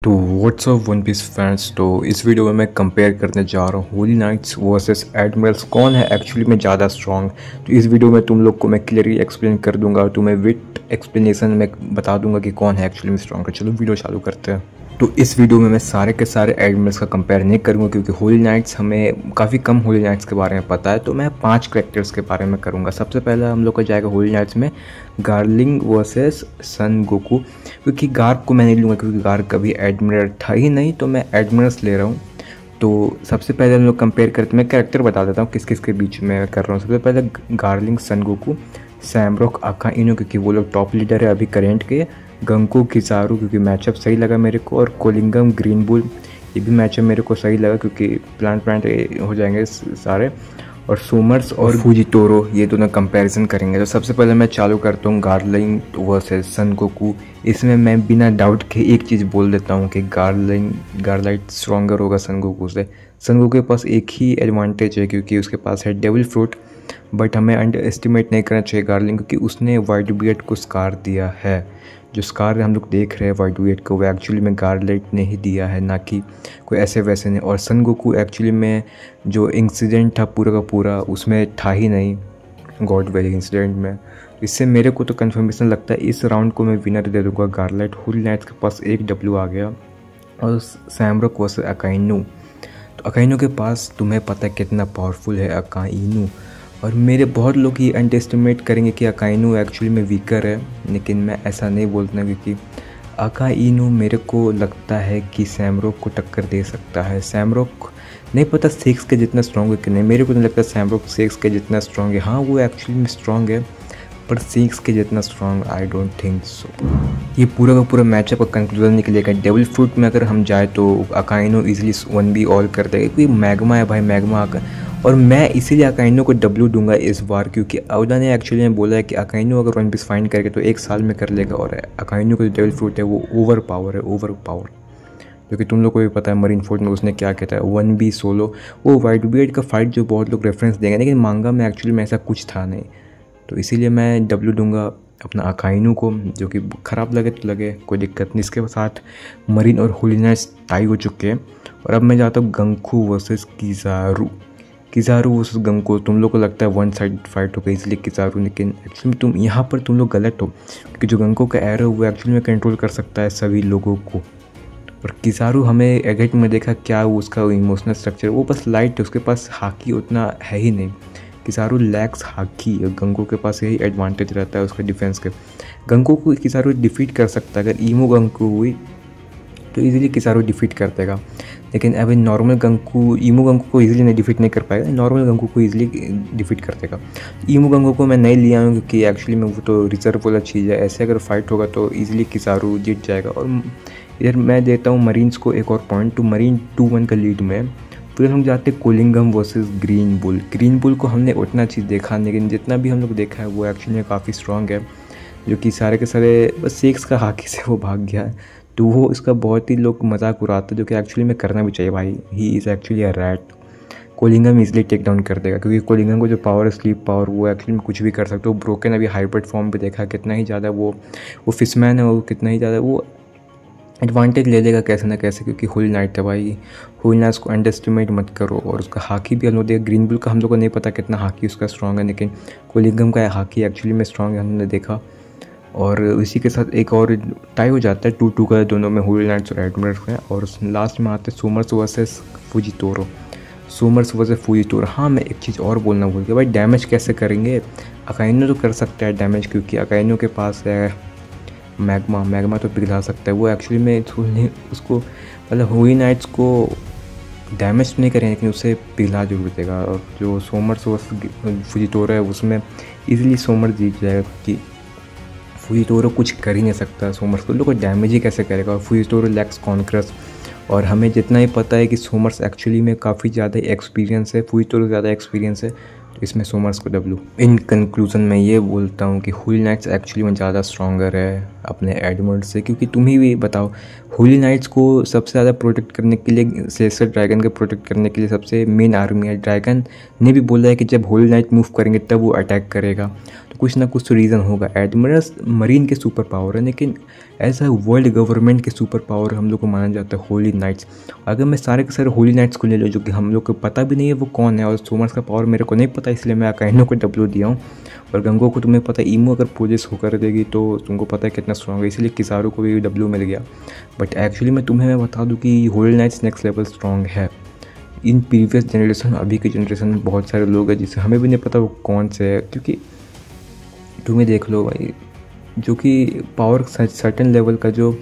तो WhatsApp one piece fans. तो इस वीडियो में मैं कंपेयर करने जा रहा हूँ होली नाइट्स वर्सेस एडमिरल्स, कौन है एक्चुअली में ज़्यादा स्ट्रॉन्ग। तो इस वीडियो में तुम लोग को मैं क्लियरली एक्सप्लेन कर दूंगा और तुम्हें विथ एक्सप्लेनेशन में बता दूंगा कि कौन है एक्चुअली में स्ट्रॉन्ग। चलो वीडियो चालू करते हैं। तो इस वीडियो में मैं सारे के सारे एडमिरल्स का कंपेयर नहीं करूँगा क्योंकि होली नाइट्स हमें काफ़ी कम होली नाइट्स के बारे में पता है। तो मैं 5 कैरेक्टर्स के बारे में करूँगा। सबसे पहला हम लोग का जाएगा होली नाइट्स में गार्लिंग वर्सेस सन गोकू, क्योंकि गार्ग को मैं नहीं लूँगा क्योंकि गार्ग कभी एडमिरल था ही नहीं, तो मैं एडमिरल्स ले रहा हूँ। तो सबसे पहले हम लोग कंपेयर करते, मैं कैरेक्टर बता देता हूँ किस किस के बीच में कर रहा हूँ। सबसे पहले गार्लिंग सन गोकू, सैमरॉक अका इनो क्योंकि वो लोग टॉप लीडर है अभी करेंट के, गंको किजारू क्योंकि मैचअप सही लगा मेरे को, और कोलिंगम ग्रीन बुल ये भी मैचअप मेरे को सही लगा क्योंकि प्लांट हो जाएंगे सारे, और सोमर्स और फुजितोरो ये दोनों कंपैरिजन करेंगे। तो सबसे पहले मैं चालू करता हूँ गार्लिंग वर्सेस सन गोकू। इसमें मैं बिना डाउट के एक चीज़ बोल देता हूँ कि गार्लाइट स्ट्रॉन्गर होगा सन गोकू से। सन गोकू के पास एक ही एडवांटेज है क्योंकि उसके पास है डेविल फ्रूट, बट हमें अंडर एस्टिमेट नहीं करना चाहिए गार्लिंग क्योंकि उसने वाइट बियर्ड को स्कार दिया है। जो स्कार हम लोग देख रहे हैं वाइट बियर्ड को वो एक्चुअली में गार्लाइट ने ही दिया है, ना कि कोई ऐसे वैसे नहीं। और सन गोकू एक्चुअली में जो इंसिडेंट था पूरा का पूरा उसमें था ही नहीं गॉड वैली इंसिडेंट में। इससे मेरे को तो कन्फर्मेशन लगता है इस राउंड को मैं विनर दे दूँगा गार्लाइट। होली नाइट्स के पास एक डब्ल्यू आ गया और सैमरॉक वर्सेस अकाइनो। तो अकाइनो के पास तुम्हें पता है कितना पावरफुल है अकाइनो, और मेरे बहुत लोग ये अंडर एस्टिमेट करेंगे कि अकाइनो एक्चुअली में वीकर है, लेकिन मैं ऐसा नहीं बोलता क्योंकि अकाइनो मेरे को लगता है कि सैमरॉक को टक्कर दे सकता है। सैमरॉक नहीं पता 6 के जितना स्ट्रॉन्ग है कि नहीं, मेरे को नहीं लगता सैमरॉक 6 के जितना स्ट्रॉन्ग है। हाँ वो एक्चुअली में स्ट्रॉन्ग है पर 6 के जितना strong I don't think so. ये पूरा का पूरा मैचअप का कंक्लूजन निकलेगा। डेविल फ्रूट में अगर हम जाए तो अकाइनो इजीली 1v ऑल कर देगा क्योंकि मैग्मा है भाई, मैग्मा आकर। और मैं इसीलिए अकाइनो को डब्ल्यू दूंगा इस बार क्योंकि अवदा ने एक्चुअली में बोला है कि अकाइनो अगर 1 पीस फाइंड करके तो 1 साल में कर लेगा, और अकाइनो का जो डेविल फ्रूट है वो ओवर पावर है, ओवर पावर। क्योंकि तुम लोग को भी पता है मरीन फोर्ट में उसने क्या कहता है 1v सोलो, वो वाइट बियर्ड का फाइट जो बहुत लोग रेफरेंस देंगे, लेकिन मांगा में एक्चुअली में ऐसा कुछ था नहीं। तो इसीलिए मैं डब्ल्यू दूंगा अपना अकाइनो को, जो कि ख़राब लगे तो लगे, कोई दिक्कत नहीं। इसके साथ मरीन और होली नाइट्स टाई हो चुके हैं। और अब मैं जाता हूँ गंकू वर्सेस किजारू वर्सेस गंको। तुम लोग को लगता है 1 साइड फाइट होगा इसलिए किजारू, लेकिन एक्चुअली तुम यहाँ पर तुम लोग गलत हो क्योंकि जो गंको का एरो वो एक्चुअली में कंट्रोल कर सकता है सभी लोगों को। और किजारू हमें एडिट में देखा क्या उसका इमोशनल स्ट्रक्चर, वो बस लाइट है, उसके पास हाकी उतना है ही नहीं। किजारू लैक्स हाकी, गंगो के पास यही एडवांटेज रहता है उसके डिफेंस के। गंगो को किजारू डिफीट कर सकता है, अगर ईमो गंगो हुई तो इजीली किजारू डिफीट कर देगा, लेकिन अभी नॉर्मल गंगू ईमो गंगू को इजीली नहीं डिफीट नहीं कर पाएगा, नॉर्मल गंगू को इजीली डिफीट कर देगा। ईमो गंगू को मैं नहीं लिया हूँ क्योंकि एक्चुअली में वो तो रिजर्व वाला चीज़ है, ऐसे अगर फाइट होगा तो इजीली किजारू जीत जाएगा। और इधर मैं देता हूँ मरीन्स को एक और पॉइंट, तो मरीन 2-1 का लीड में। फिर हम जाते हैं कोलिंगम versus Green Bull. Green Bull को हमने उतना चीज़ देखा, लेकिन जितना भी हम लोग देखा है वो एक्चुअली में काफ़ी स्ट्रॉन्ग है, जो कि सारे के सारे बस 6 का हाकी से वो भाग गया है। तो वो इसका बहुत ही लोग मजाक उड़ाते हैं, जो कि एक्चुअली में करना भी चाहिए भाई, he is actually a rat. कोलिंगम इजीली टेक डाउन कर देगा क्योंकि कोलिंगम को जो पावर है स्लीप पावर, वो एक्चुअली में कुछ भी कर सकते हो। ब्रोकन अभी हाइब्रिड फॉर्म पे देखा कितना ही ज़्यादा वो फिशमैन है, वो कितना ही ज़्यादा वो एडवांटेज ले लेगा कैसे ना कैसे, क्योंकि होली नाइट है भाई। होली नाइट को अंडर एस्टिमेट मत करो। और उसका हाकी भी हम लोग देखा, ग्रीन बुल का हम लोग को नहीं पता कितना हाकी उसका स्ट्रॉन्ग है, लेकिन कोलिंगम का हाकी एक्चुअली में स्ट्रॉन्ग है, हमने देखा। और इसी के साथ एक और टाई हो जाता है 2-2 का दोनों में, होली नाइट्स और एडमिरल्स का। और लास्ट में आते हैं सोमर्स वर्सेस फुजितोरो। सोमर्स वर्सेस फुजितोरो। हाँ मैं एक चीज़ और बोलना भूल गया भाई, डैमेज कैसे करेंगे। अकाइनो तो कर सकता है डैमेज क्योंकि अकाइनो के पास है मैग्मा तो पिघला सकता है वो एक्चुअली में उसको, मतलब होली नाइट्स को डैमेज नहीं करेंगे लेकिन उसे पिघला जरूर देगा। और जो सोमर्स वर्सेस फुजितोरो है उसमें इजीली सोमर जीत जाएगा क्योंकि फुजितोरो कुछ कर ही नहीं सकता सोमर्स को, लोग डैमेज ही कैसे करेगा। और फुजितोरो लैक्स कॉन्करस, और हमें जितना ही पता है कि सोमर्स एक्चुअली में काफ़ी ज़्यादा एक्सपीरियंस है, फुजितोरो ज़्यादा एक्सपीरियंस है, तो इसमें सोमर्स को डब्ल्यू। इन कंक्लूजन मैं ये बोलता हूँ कि होली नाइट्स एक्चुअली में ज़्यादा स्ट्रॉन्गर है अपने एडमिरल से, क्योंकि तुम ही भी बताओ होली नाइट्स को सबसे ज़्यादा प्रोटेक्ट करने के लिए, सेलेस्टियल ड्रैगन को प्रोटेक्ट करने के लिए सबसे मेन आर्मी है। ड्रैगन ने भी बोला है कि जब होली नाइट मूव करेंगे तब वो अटैक करेगा। तो कुछ ना कुछ तो रीज़न होगा। एडमिरल्स मरीन के सुपर पावर है, लेकिन ऐसा वर्ल्ड गवर्नमेंट के सुपर पावर हम लोग को माना जाता है होली नाइट्स। अगर मैं सारे के सारे होली नाइट्स को ले लो, जो कि हम लोग को पता भी नहीं है वो कौन है, और सोमर्स का पावर मेरे को नहीं पता, इसलिए मैं अकाइनो को W दिया हूँ। और गंगो को तुम्हें पता है ईमो अगर पोजेस होकर देगी तो तुमको पता है कितना स्ट्रॉन्ग है, इसलिए किसारू को भी W मिल गया। बट एक्चुअली मैं बता दूँ कि Holy Knights next level strong है। इन प्रीवियस जनरेशन, अभी के जनरेशन में बहुत सारे लोग हैं जिसे हमें भी नहीं पता वो कौन से है, क्योंकि तुम्हें देख लो भाई, जो कि पावर सर्टेन लेवल का जो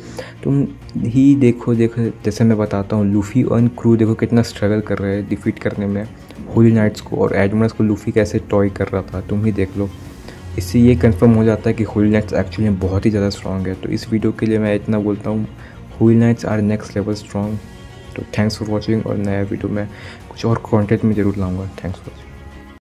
तुम ही देखो जैसे मैं बताता हूँ, लूफ़ी और क्रू देखो कितना स्ट्रगल कर रहे हैं डिफीट करने में होली नाइट्स को, और एडमिरल्स को लूफ़ी कैसे टॉय कर रहा था, तुम ही देख लो। इससे ये कंफर्म हो जाता है कि होली नाइट्स एक्चुअली बहुत ही ज़्यादा स्ट्रॉन्ग है। तो इस वीडियो के लिए मैं इतना बोलता हूँ, holy nights are next level strong. तो थैंक्स फॉर वॉचिंग, और नया वीडियो में कुछ और कंटेंट में ज़रूर लाऊंगा। Thanks for watching.